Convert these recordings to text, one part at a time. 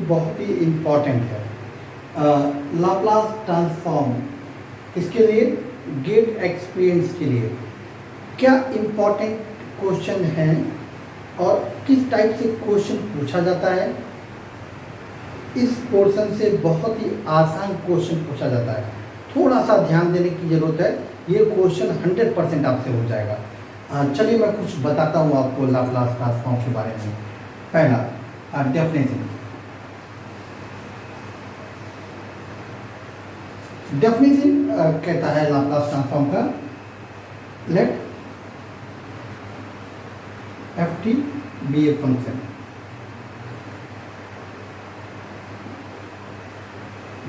बहुत ही इम्पॉर्टेंट है। Laplace transform किसके लिए? गेट एक्सपीरियंस के लिए। क्या इम्पॉर्टेंट क्वेश्चन है और किस टाइप से क्वेश्चन पूछा जाता है? इस पोर्शन से बहुत ही आसान क्वेश्चन पूछा जाता है, थोड़ा सा ध्यान देने की ज़रूरत है। ये क्वेश्चन 100% आपसे हो जाएगा। चलिए मैं कुछ बताता हूँ आपको लाप्लास ट्रांसफॉर्म के बारे में। पहला डेफिनेशन। कहता है लाप्लास ट्रांसफॉर्म का, let f t be a function,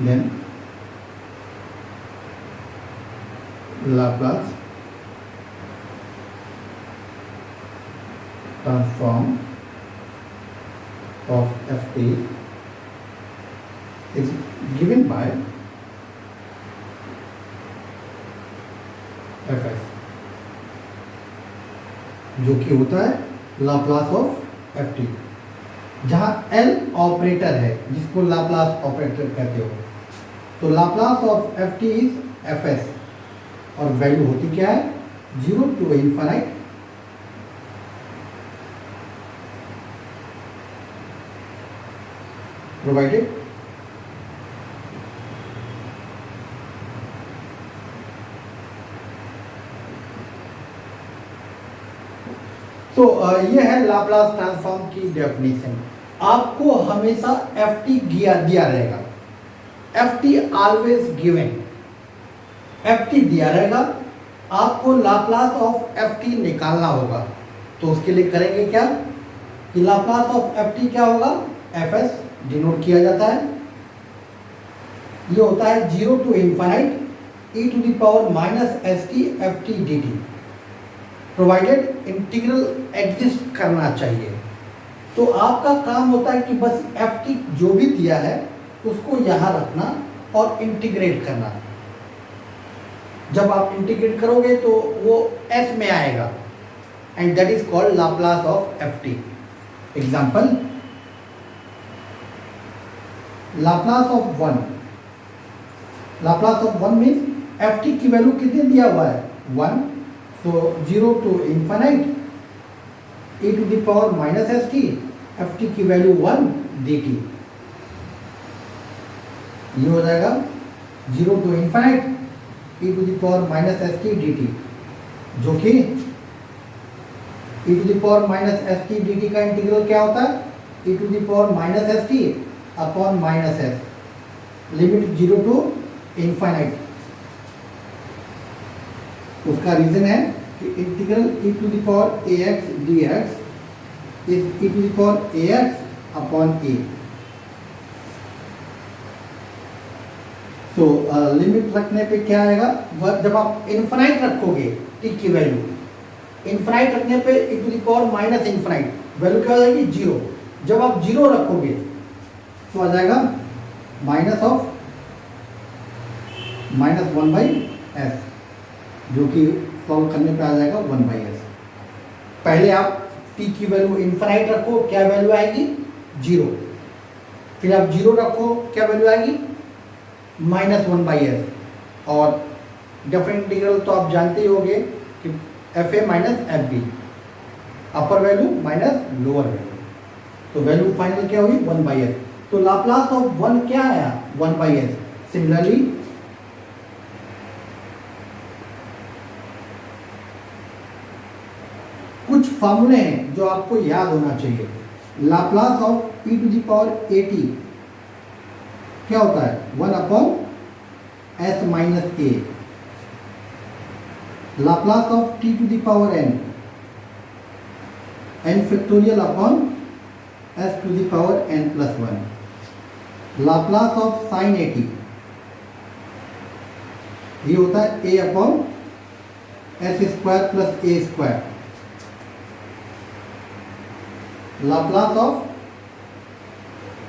then Laplace transform of ft is given by fs, जो कि होता है लाप्लास ऑफ ft, जहाँ L ऑपरेटर है जिसको लाप्लास ऑपरेटर कहते हो। तो Laplace of f T is F S और वैल्यू होती क्या है? 0 to infinite प्रोवाइडेड तो ये है लाप्लास ट्रांसफॉर्म की डेफिनेशन। आपको हमेशा एफ टी दिया रहेगा, F T always given, F T दिया रहेगा। आपको लाप्लास ऑफ एफ टी निकालना होगा, तो उसके लिए करेंगे क्या कि लाप्लास ऑफ एफ टी क्या होगा? एफ एस डिनोट किया जाता है। ये होता है 0 to infinite e to the power minus S T F T D T, provided integral exist करना चाहिए। तो आपका काम होता है कि बस एफ टी जो भी दिया है उसको यहाँ रखना और इंटीग्रेट करना। जब आप इंटीग्रेट करोगे तो वो एस में आएगा and that is called Laplace of f T. Example, Laplace of 1, Laplace of 1 means F T की वैल्यू कितने दिया हुआ है? 1। so 0 to infinite e to the power minus S T, F T की वैल्यू 1 डी टी। ये हो जाएगा 0 to infinite e to the power minus S T D T, जो कि e to the power minus S T D T का integral क्या होता है? e to the power minus S T upon minus S, limit 0 to infinite। उसका reason है कि integral e to the power ax dx is e to the power ax upon a। तो limit रखने पे क्या आएगा? जब आप इन्फिनाइट रखोगे t की वैल्यू, इन्फिनाइट रखने पे e to the power minus infinite value क्या हो जाएगी? 0। जब आप 0 रखोगे तो आ जाएगा minus of minus 1 by S, जो कि सॉल्व करने पे आ जाएगा 1 बाई एस। पहले आप t की वैल्यू इन्फिनाइट रखो, क्या वैल्यू आएगी? 0। फिर आप 0 रखो, क्या वैल्यू आएगी? Minus 1 by s. और डिफरेंट इंटीग्रल तो आप जानते ही होंगे कि f a minus f b, upper value minus lower value, तो वैल्यू फाइनल क्या हुई? 1 बाई एस। तो लाप्लास ऑफ 1 क्या आया? 1 बाई एस। सिमिलरली कुछ फॉर्मूले हैं जो आपको याद होना चाहिए। Laplace of e to the power a t क्या होता है? 1 upon s minus a. Laplace of t to the power n, n factorial upon s to the power n plus 1। Laplace of sine a t, ये होता है a upon s square plus a square. Laplace of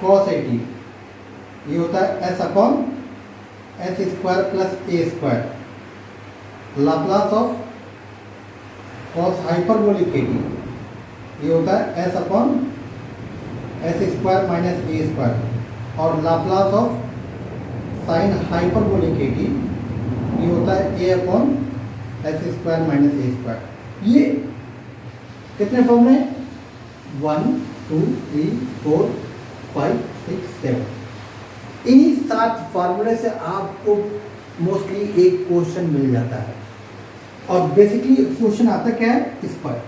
cos a t, ये होता है s upon s square plus a square. Laplace of cos hyperbolic a t, ये होता है s upon s square minus a square. और Laplace of sine hyperbolic a t ये होता है a upon s square minus a square. ये कितने form में? 1 2 3 4 5 6 7। इन्हीं 7 फार्मूले से आपको मोस्टली एक क्वेश्चन मिल जाता है। और बेसिकली क्वेश्चन आता क्या है इस पर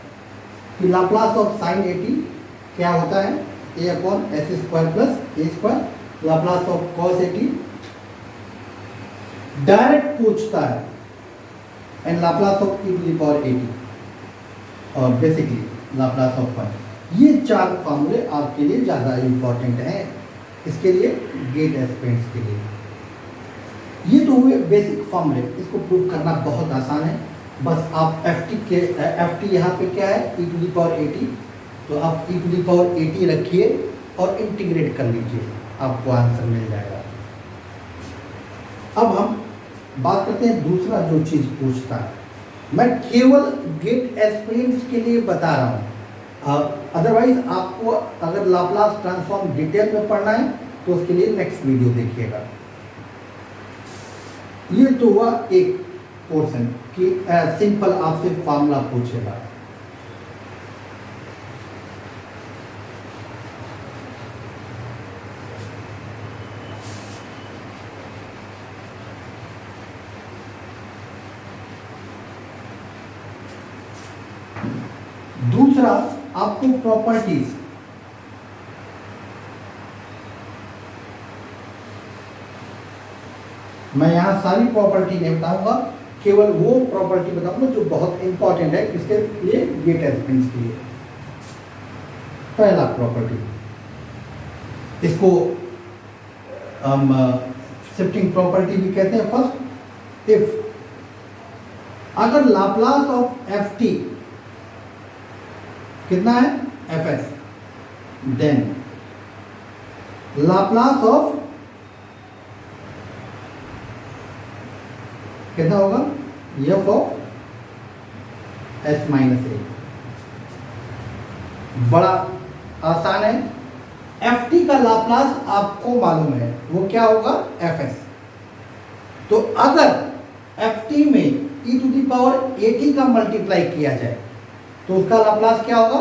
कि Laplace of sine a t क्या होता है? A upon s square plus a square. Laplace of cos a t direct पूछता है, and Laplace of e to the power a t, और बेसिकली लाप्लास ऑफ वन। ये 4 फार्मूले आपके लिए ज़्यादा इंपॉर्टेंट हैं इसके लिए, गेट एक्सपेंस के लिए। ये तो हुए बेसिक फार्मूले, इसको प्रूव करना बहुत आसान है। बस आप एफ टी यहाँ पे क्या है? e to the power a t, तो आप e to the power a t रखिए और इंटीग्रेट कर लीजिए, आपको आंसर मिल जाएगा। अब हम बात करते हैं दूसरा जो चीज़ पूछता है। मैं केवल गेट एक्सपेंस के लिए बता रहा हूँ, अदरवाइज आपको अगर लाप्लास ट्रांसफॉर्म डिटेल में पढ़ना है तो उसके लिए नेक्स्ट वीडियो देखिएगा। ये तो हुआ एक पोर्शन कि सिंपल आपसे फॉर्मूला पूछेगा। दूसरा आपको प्रॉपर्टीज, मैं यहां सारी प्रॉपर्टी नहीं बताऊंगा, केवल वो प्रॉपर्टी बताऊंगा जो बहुत इंपॉर्टेंट है किसके लिए? गेट एक्सपेंस के लिए। पहला प्रॉपर्टी, इसको हम शिफ्टिंग प्रॉपर्टी भी कहते हैं। फर्स्ट, इफ अगर लाप्लास ऑफ एफ टी कितना है? F s, then Laplace of कितना होगा? F of s minus a. बड़ा आसान है। एफ टी का लाप्लास आपको मालूम है, वो क्या होगा? F s. तो अगर एफ टी में e to the power a t का मल्टीप्लाई किया जाए तो उसका लाप्लास क्या होगा?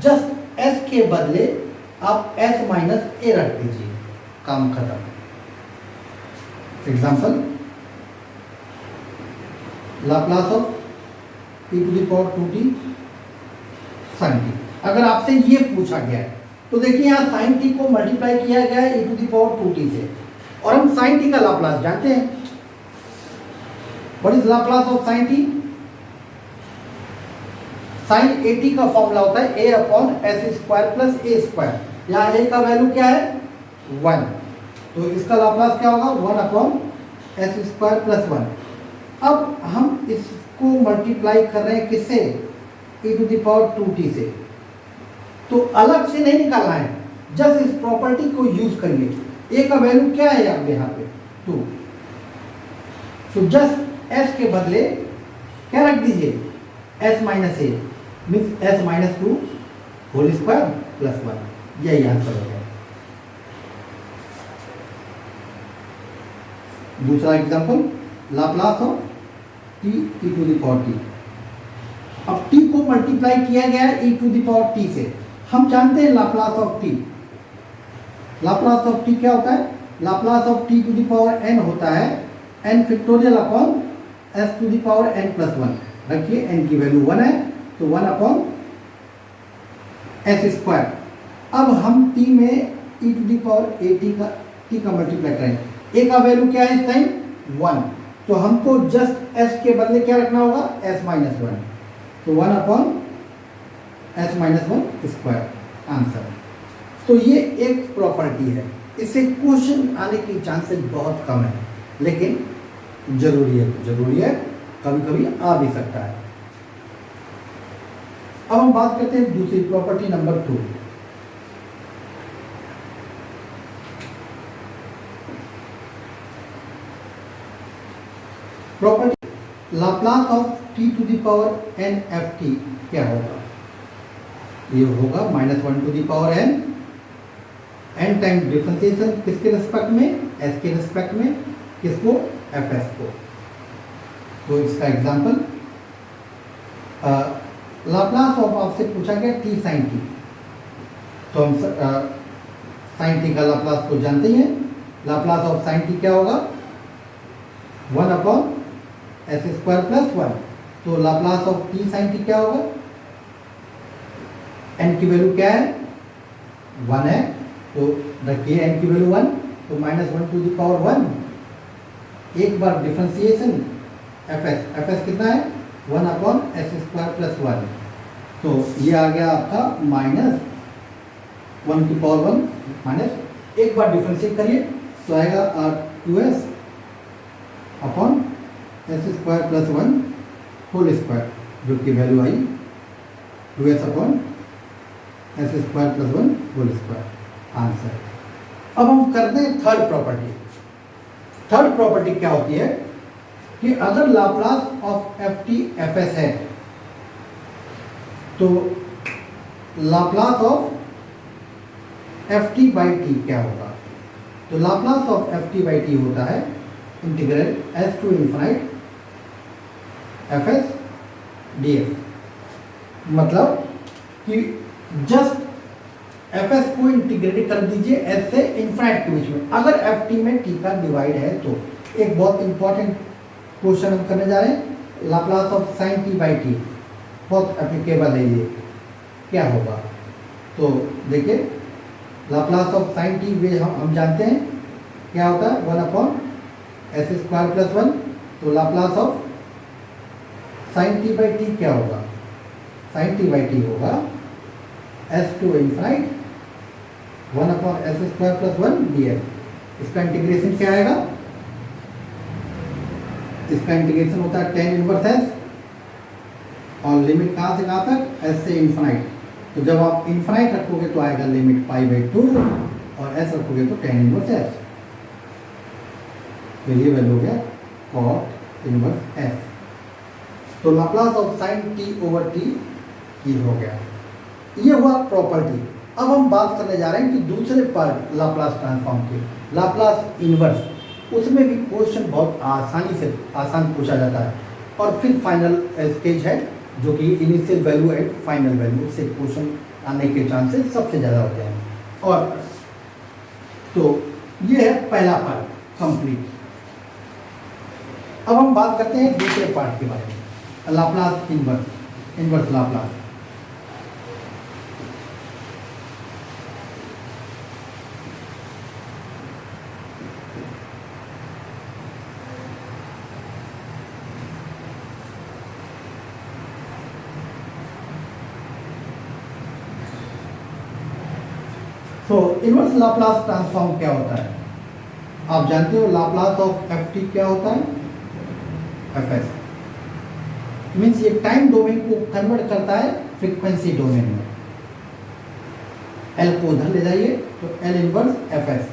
जस्ट एस के बदले आप एस माइनस ए रख दीजिए, काम खत्म। Example, Laplace of e to the power 2t sin t। अगर आपसे ये पूछा गया है तो देखिए यहाँ sin t को मल्टीप्लाई किया गया है e to the power 2t से, और हम sin t का लाप्लास जानते हैं। What is Laplace of sin t? Sine a t का फॉर्मूला होता है a upon s square plus a square. यहाँ ए का वैल्यू क्या है? 1, तो इसका लाप्लास क्या होगा? 1 अपॉन एस स्क्वायर प्लस 1। अब हम इसको मल्टीप्लाई कर रहे हैं किससे? e to the power 2t से। तो अलग से नहीं निकालना है, जस्ट इस प्रॉपर्टी को यूज करिए। a का वैल्यू क्या है अब यहाँ पे? 2, तो जस्ट s के बदले क्या रख दीजिए? s minus a, means s minus 2 whole square plus 1। यही आंसर हो गया। दूसरा example, Laplace of t e to the power t। अब t को मल्टीप्लाई किया गया है e to the power t से। हम जानते हैं Laplace of t। Laplace of t क्या होता है? Laplace of t to the power n होता है n factorial upon s to the power n plus 1। रखिए n की वैल्यू 1 है, तो 1 अपॉन एस स्क्वायर। अब हम t में e to the power a t का मल्टीप्लाई करें। a का वैल्यू क्या है इस टाइम? 1, तो हमको जस्ट s के बदले क्या रखना होगा? s माइनस 1, तो 1 upon s minus 1 square answer. तो ये एक प्रॉपर्टी है, इससे क्वेश्चन आने की चांसेस बहुत कम है, लेकिन जरूरी है, कभी कभी आ भी सकता है। अब हम बात करते हैं दूसरी property number 2। Property Laplace of t to the power n f t क्या होगा? ये होगा -1 to the power n n time differentiation किसके रिस्पेक्ट में, एस के रिस्पेक्ट में, किसको, एफ एस को। तो इसका एग्जांपल लाप्लास ऑफ आपसे पूछा गया टी साइन टी, तो हम साइन टी का लाप्लास को जानते ही हैं। लाप्लास ऑफ साइन टी क्या होगा, 1/s² + 1। तो Laplace of t sine t क्या होगा, n की वैल्यू क्या है, 1 है, तो रखिए n की वैल्यू 1, तो -1/1। एक बार डिफरेंशिएशन एफ एस कितना है, 1/s² + 1। तो ये आ गया आपका -1/1 माइनस, एक बार डिफरेंशिएट करिए तो आएगा 2s/s² + 1 होल स्क्वायर, जो की वैल्यू आई 2s/s² + 1 होल स्क्वायर, आंसर। अब हम करते हैं थर्ड प्रॉपर्टी। थर्ड प्रॉपर्टी क्या होती है कि अगर Laplace of f t f s है तो Laplace of f t by t क्या होगा। तो Laplace of f t by t होता है integral s to infinite f s d f. मतलब कि जस्ट एफ एस को इंटीग्रेट कर दीजिए s से इन्फिनिट के बीच में, अगर एफ टी में टी का डिवाइड है तो। एक बहुत इंपॉर्टेंट क्वेश्चन हम करने जा रहे हैं, Laplace of sine t by T, बहुत एप्लीकेबल है ये, क्या होगा। तो देखिए लाप्लास ऑफ साइन टी वे हम जानते हैं क्या होता है, 1/s² + 1। तो Laplace of sine t by t क्या होगा, साइन टी बाई टी होगा s to infinite 1/s² + 1 df। इसका इंटीग्रेशन क्या आएगा, इसका इंटीग्रेशन होता है tan इनवर्स s, और लिमिट कहाँ से कहाँ तक, s से इन्फिनिट। तो जब आप इन्फिनिट रखोगे तो आएगा लिमिट π/2, और s रखोगे तो tan इनवर्स s। तो ये वैल्यू हो गया cot इनवर्स s। तो Laplace of sign t over t ये हो गया, ये हुआ प्रॉपर्टी। अब हम बात करने जा रहे हैं कि दूसरे पार्ट लाप्लास ट्रांसफॉर्म के, लाप्लास इनवर्स, उसमें भी क्वेश्चन बहुत आसान पूछा जाता है। और फिर फाइनल स्टेज है जो कि initial value and final value से क्वेश्चन आने के चांसेस सबसे ज़्यादा होते हैं। और तो ये है पहला पार्ट कंप्लीट। अब हम बात करते हैं दूसरे पार्ट के बारे में, लाप्लास इनवर्स लाप्लास। तो इनवर्स लाप्लास ट्रांसफॉर्म क्या होता है, आप जानते हो लाप्लास ऑफ एफ टी क्या होता है, एफ एस। मीन्स ये टाइम डोमेन को कन्वर्ट करता है फ्रीक्वेंसी डोमेन में। एल को उधर ले जाइए तो एल इनवर्स एफ एस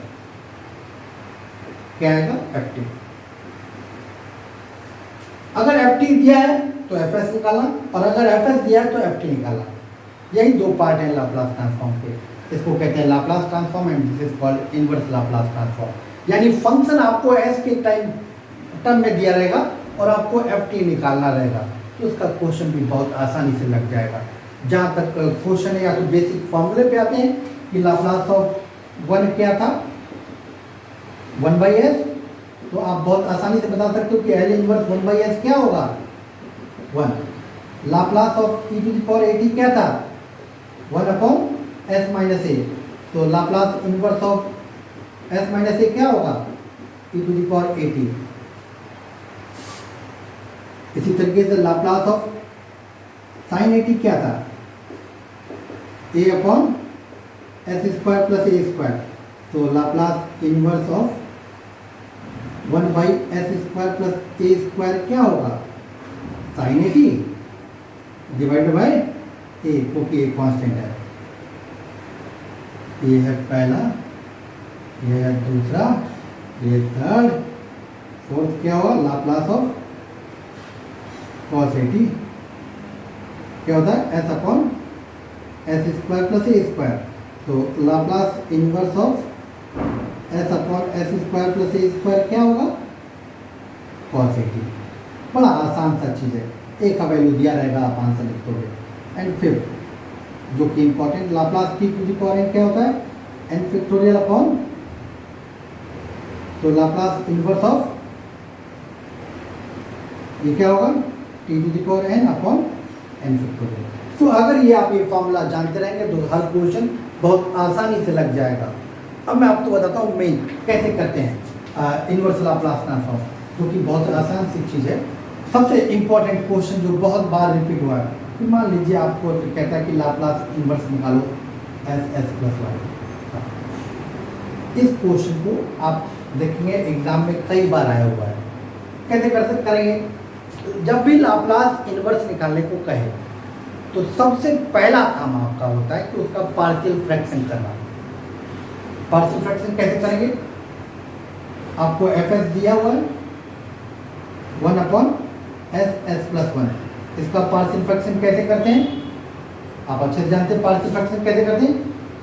क्या आएगा, एफ टी। अगर एफ टी दिया है तो एफ एस निकाला, और अगर एफ एस दिया है तो एफ टी निकाला। यही दो पार्ट है लाप्लास ट्रांसफॉर्म के। इसको कहते हैं Laplace transform and this is called inverse Laplace transform. यानी फंक्शन आपको एस के टर्म में दिया रहेगा और आपको एफ टी निकालना रहेगा, तो उसका क्वेश्चन भी बहुत आसानी से लग जाएगा। जहाँ तक क्वेश्चन है या तो बेसिक फॉर्मूले पे आते हैं कि लाप्लास ऑफ 1 क्या था, 1/s, तो आप बहुत आसानी से बता सकते हो कि एल इनवर्स 1/s क्या होगा, 1। लाप्लास ऑफ e⁻at क्या था, 1/s-a, तो लाप्लास इनवर्स ऑफ s-a क्या होगा, e⁻at। इसी तरीके से लाप्लास ऑफ साइन 80 क्या था, a/s² + a², तो Laplace inverse of 1/s² + a² क्या होगा, साइन 80 डिवाइड बाय a, क्योंकि एक कांस्टेंट है। ये है पहला, ये है दूसरा, ये थर्ड, फोर्थ क्या होगा, लाप्लास ऑफ cos 80 क्या होता है, s/s² + a², तो Laplace inverse of S upon s square plus a square क्या होगा, cos 80। बड़ा आसान सा चीज़ है, ए का वैल्यू दिया रहेगा, आप आंसर लिख दोगे। एंड फिफ्थ जो कि important, Laplace t to the power n क्या होता है, एन फैक्टोरियल अपॉन, तो लाप्लास इनवर्स ऑफ ये क्या होगा, t to the power n upon n factorial. तो अगर ये आप ये फॉर्मूला जानते रहेंगे तो हर क्वेश्चन बहुत आसानी से लग जाएगा। अब मैं आपको बताता हूँ मेन कैसे करते हैं इनवर्स लाप्लास ट्रांसफॉर्म, जो कि बहुत आसान सी चीज़ है। सबसे इम्पोर्टेंट क्वेश्चन जो बहुत बार रिपीट हुआ है कि मान लीजिए आपको कहता है कि लाप्लास इनवर्स निकालो एस एस प्लस वाई। इस क्वेश्चन को आप देखेंगे एग्जाम में कई बार आया हुआ है। कैसे करेंगे, जब भी लाप्लास इनवर्स निकालने को कहे तो सबसे पहला काम आपका होता है कि उसका पार्शियल फ्रैक्शन करना। पार्शियल फ्रैक्शन कैसे करेंगे, आपको एफ एस दिया हुआ है 1 अपॉन एस एस प्लस 1। इसका पार्शियल फ्रैक्शन कैसे करते हैं, आप अच्छे से जानते हैं पार्शियल फ्रैक्शन कैसे करते हैं।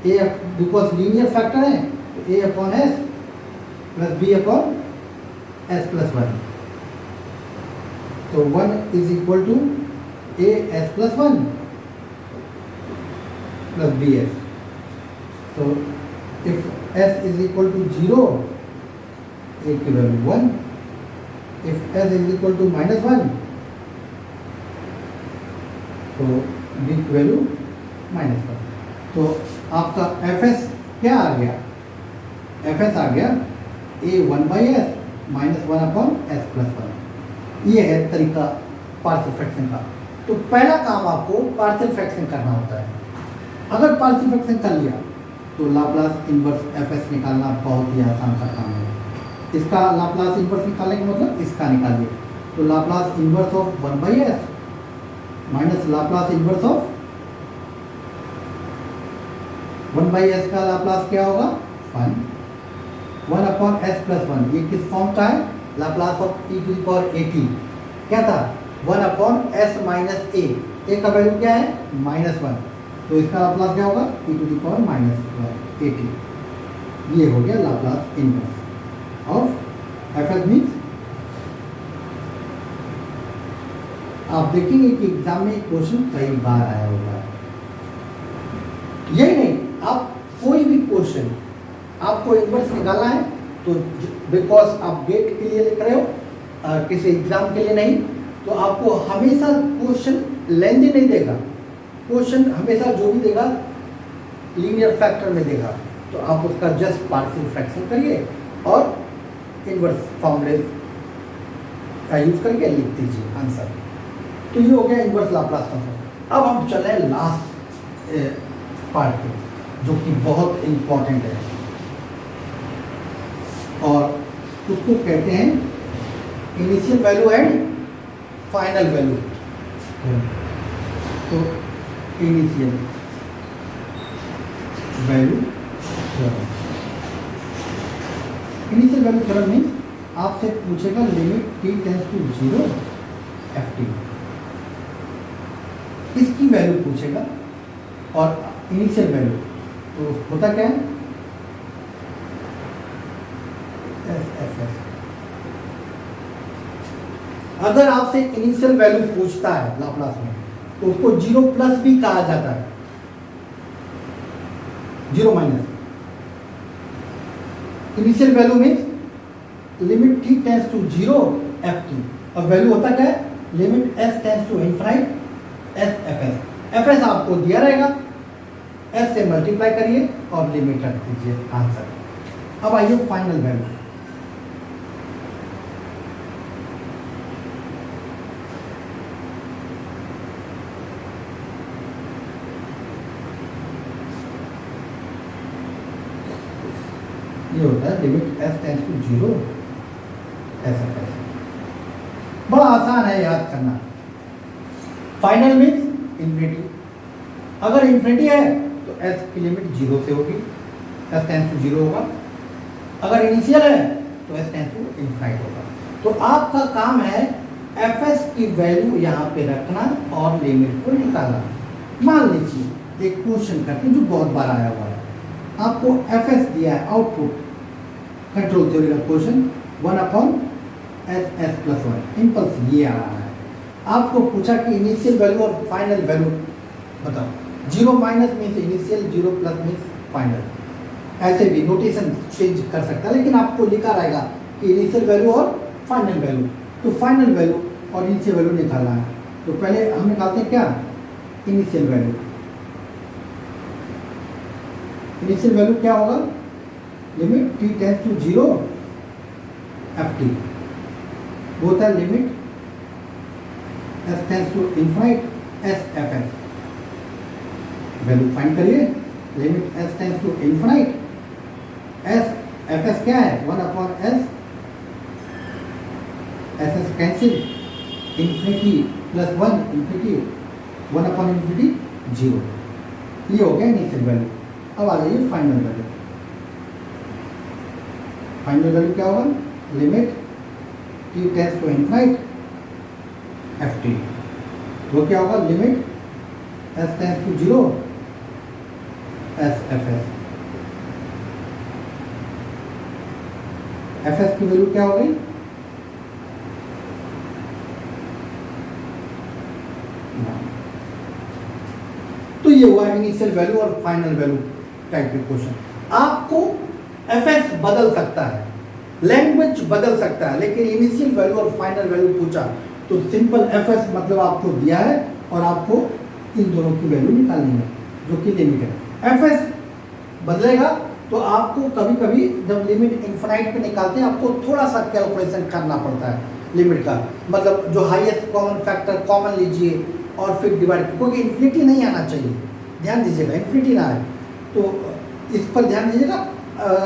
ए बिकॉज लीनियर फैक्टर है तो a upon s plus b upon s plus 1। तो 1 is equal to a s plus 1 plus b s. तो if s is equal to 0, a की value 1। If s is equal to -1, तो B की value -1। तो आपका F S क्या आ गया, F S आ गया ए 1/s -1 अपॉन एस प्लस 1। ये है तरीका पार्शियल फ्रैक्शन का। तो पहला काम आपको पार्शियल फ्रैक्शन करना होता है। अगर पार्शियल फ्रैक्शन कर लिया तो लाप्लास इनवर्स एफ एस निकालना बहुत ही आसान सा काम है। इसका लाप्लास इनवर्स निकालने का मतलब इसका निकालिए, तो Laplace inverse of 1/s minus Laplace inverse of 1/s का लाप्लास क्या होगा 1 अपॉन एस प्लस 1। ये किस फॉर्म का है, Laplace of e to the power 80 क्या था 1 अपॉन एस माइनस ए का वैल्यू क्या है -1। तो इसका लाप्लास क्या होगा e टू द पावर -80। ये हो गया Laplace inverse of F S. Means आप देखेंगे कि एग्जाम में क्वेश्चन कई बार आया होगा। यही नहीं, आप कोई भी क्वेश्चन आपको इनवर्स निकालना है तो बिकॉज आप गेट के लिए लिख रहे हो, किसी एग्जाम के लिए नहीं, तो आपको हमेशा क्वेश्चन लेंदी नहीं देगा। क्वेश्चन हमेशा जो भी देगा लीनियर फैक्टर में देगा, तो आप उसका जस्ट पार्शियल फ्रैक्शन करिए और इनवर्स फॉर्मूले का यूज करके लिख दीजिए आंसर। तो ये हो गया इनवर्स लाप्लास ट्रांसफॉर्म। अब हम चले लास्ट पार्ट पे जो कि बहुत इम्पॉर्टेंट है और उसको कहते हैं initial value and final value. तो initial value theorem, initial value theorem में आपसे पूछेगा limit t tends to 0 ft, इसकी वैल्यू पूछेगा और इनिशियल वैल्यू तो होता क्या है एस। अगर आपसे इनिशियल वैल्यू पूछता है लाप्लास में तो उसको 0 प्लस भी कहा जाता है, 0 माइनस। इनिशियल वैल्यू में limit t tends to 0 ft और वैल्यू होता क्या है limit s tends to infinite s fs। fs आपको दिया रहेगा, s से मल्टीप्लाई करिए और लिमिट रख दीजिए आंसर। अब आइए फाइनल वैल्यू। ये होता है limit s tends to 0 s fs। बड़ा आसान है याद करना। फाइनल मीन्स इन्फिनिटी, अगर इन्फिनिटी है तो s की लिमिट 0 से होगी, s टेंड्स टू 0 होगा। अगर इनिशियल है तो s टेंड्स टू इनफाइनाइट होगा। तो आपका काम है fs की वैल्यू यहाँ पे रखना और लिमिट को निकालना। मान लीजिए एक क्वेश्चन करते हैं जो बहुत बार आया हुआ है, आपको एफएस दिया है, आउटपुट कंट्रोल थ्योरी का क्वेश्चन, 1/SS+1 इम्पल्स ये आ रहा है। आपको पूछा कि इनिशियल वैल्यू और फाइनल वैल्यू बताओ। 0 minus means initial, 0 plus means final. ऐसे भी नोटेशन चेंज कर सकता है, लेकिन आपको लिखा रहेगा कि इनिशियल वैल्यू और फाइनल वैल्यू। तो फाइनल वैल्यू और इनिशियल वैल्यू निकालना है। तो पहले हम निकालते हैं क्या, इनिशियल वैल्यू। इनिशियल वैल्यू क्या होगा, limit t tends to 0 ft, वो होता है limit s tends to infinite s fs। Value find करिए, limit s tends to infinite s fs क्या है, 1/s ss cancel, infinity plus 1 infinity, 1/∞ 0। ये हो गया इनिशियल वैल्यू। अब आ जाइए फाइनल वैल्यू। फाइनल वैल्यू क्या होगा, limit t tends to infinite ft, वो क्या होगा, limit s tends to 0 s fs। fs की वैल्यू क्या हो गई, तो ये हुआ इनिशियल वैल्यू और फाइनल वैल्यू टाइप के क्वेश्चन। आपको एफएस बदल सकता है, लैंग्वेज बदल सकता है, लेकिन इनिशियल वैल्यू और फाइनल वैल्यू पूछा तो सिंपल एफएस मतलब आपको दिया है और आपको इन दोनों की वैल्यू निकालनी है जो कि लिमिट है। एफएस बदलेगा तो आपको कभी कभी जब लिमिट इनफाइनाइट पे निकालते हैं आपको थोड़ा सा कैलकुलेशन करना पड़ता है लिमिट का, मतलब जो हाईएस्ट कॉमन फैक्टर कॉमन लीजिए और फिर डिवाइड, क्योंकि इन्फिनिटी नहीं आना चाहिए, ध्यान दीजिएगा इन्फिनिटी ना आए, तो इस पर ध्यान दीजिएगा।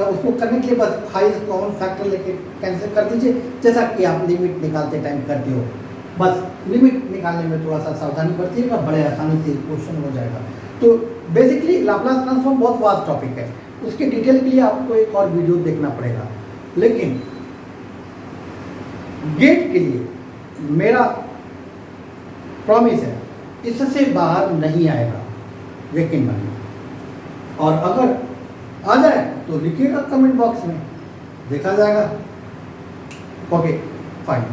उसको करने के लिए बस हाईएस्ट कॉमन फैक्टर लेके कैंसिल कर दीजिए, जैसा कि आप लिमिट निकालते टाइम करते हो। बस लिमिट निकालने में थोड़ा सा सावधानी बरतिएगा, बड़े आसानी से क्वेश्चन हो जाएगा। तो बेसिकली लाप्लास ट्रांसफॉर्म बहुत वास्ट टॉपिक है, उसके डिटेल के लिए आपको एक और वीडियो देखना पड़ेगा, लेकिन गेट के लिए मेरा प्रॉमिस है इससे बाहर नहीं आएगा, यकीन मानिए। और अगर आ जाए तो लिखिएगा कमेंट बॉक्स में, देखा जाएगा। Okay fine.